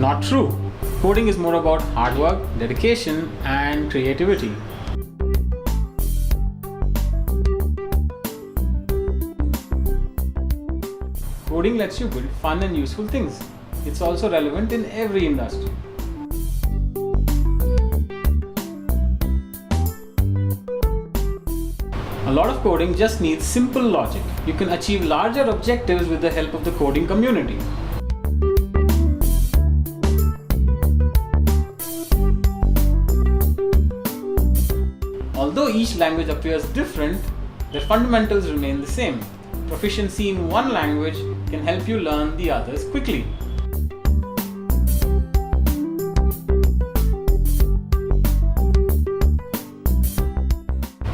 Not true. Coding is more about hard work, dedication, and creativity. Coding lets you build fun and useful things. It's also relevant in every industry. A lot of coding just needs simple logic. You can achieve larger objectives with the help of the coding community. Although each language appears different, their fundamentals remain the same. Proficiency in one language can help you learn the others quickly.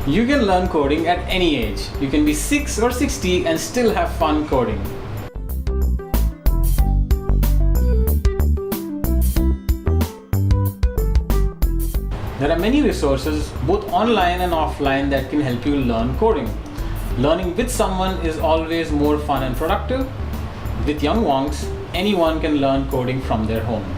You can learn coding at any age. You can be 6 or 60 and still have fun coding. There are many resources, both online and offline, that can help you learn coding. Learning with someone is always more fun and productive. With YoungWonks, anyone can learn coding from their home.